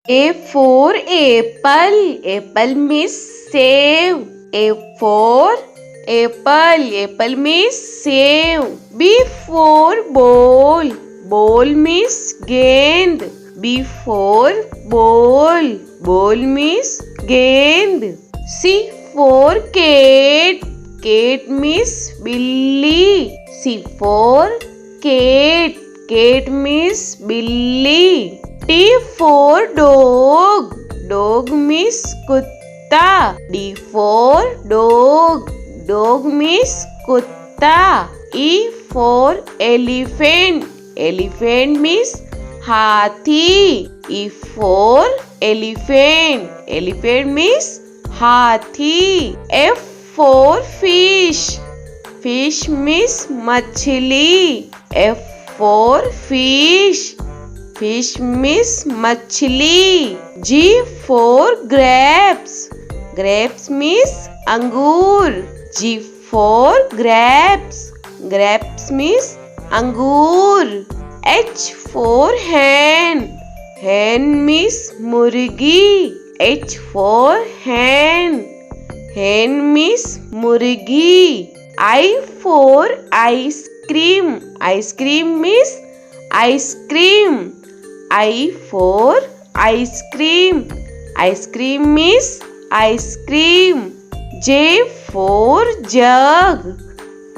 A for apple. Apple means save. A for apple. Apple means save. B for ball. Ball means gend. B for ball. Ball means gend. C for cat. Cat means billy. C for cat. Cat means billy. T for dog. Dog means kutta. D for dog. Dog means kutta. E for elephant. Elephant means hathi. E for elephant. Elephant means hathi. F for fish. Fish means machli. F for fish. Fish means machli. G for grapes. Grapes means angur. G for grapes. Grapes means angur. H for hen. Hen means murgi. H for hen. Hen means murgi. I for ice cream. Ice cream means ice cream. I for ice cream. Ice cream means ice cream. J for jug.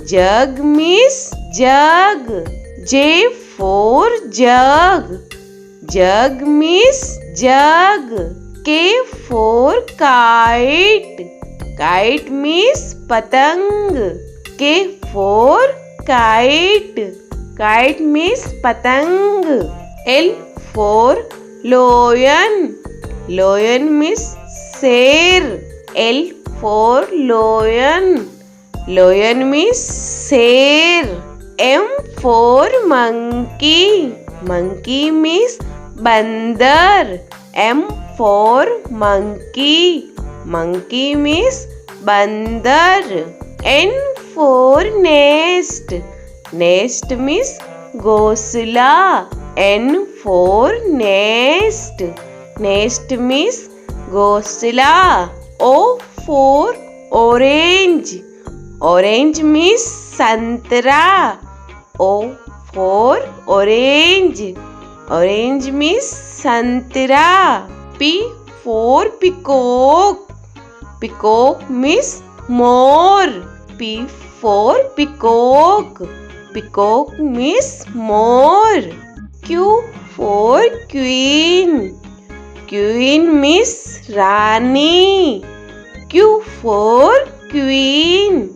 Jug means jug. J for jug. Jug means jug. K for kite. Kite means patang. K for kite. Kite means patang. L for lion. Lion means sher. L for lion. Lion means sher. M for monkey. Monkey means bandar. M for monkey. Monkey means bandar. N for nest. Nest means ghosla. N for nest. Nest means ghosla. O for orange. Orange means santra. O for orange. Orange means santra. P for peacock. Peacock means more. P for peacock. Peacock means more. Q for queen. Queen means Rani. Q for queen.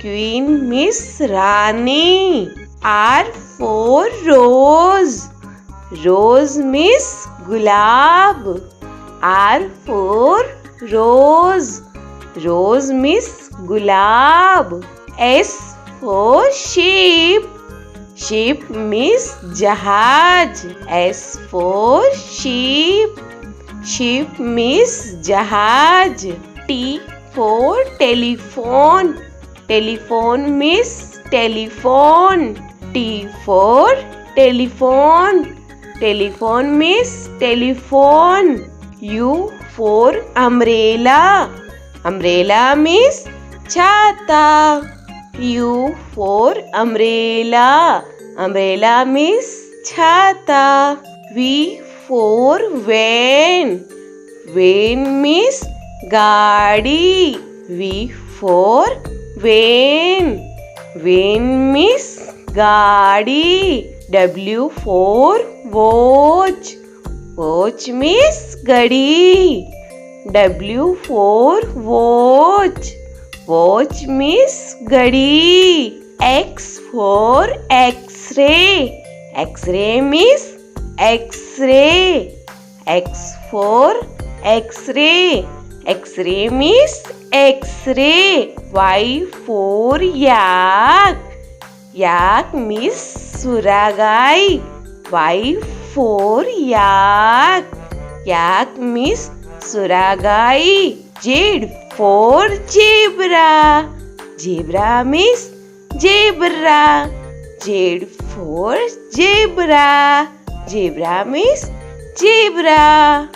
Queen means Rani. R for rose. Rose means gulab. R for rose. Rose means gulab. S for sheep. Sheep means jahaj. S for sheep. Sheep means jahaj. T for telephone. Telephone means telephone. T for telephone. Telephone means telephone. U for umbrella. Umbrella means chhata. U for umbrella. Umbrella means chhata. V for van. Van means gaadi. V for van. Van means gaadi. W for watch. Watch means gadi. W for watch. Watch means gadi. X for X-ray. X-ray means X-ray. X for X-ray. X-ray means X-ray. Y for yak. Yak means suragai. Y for yak. Yak means suragai. Z for zebra. Zebra means zebra. Z for zebra. Zebra means zebra.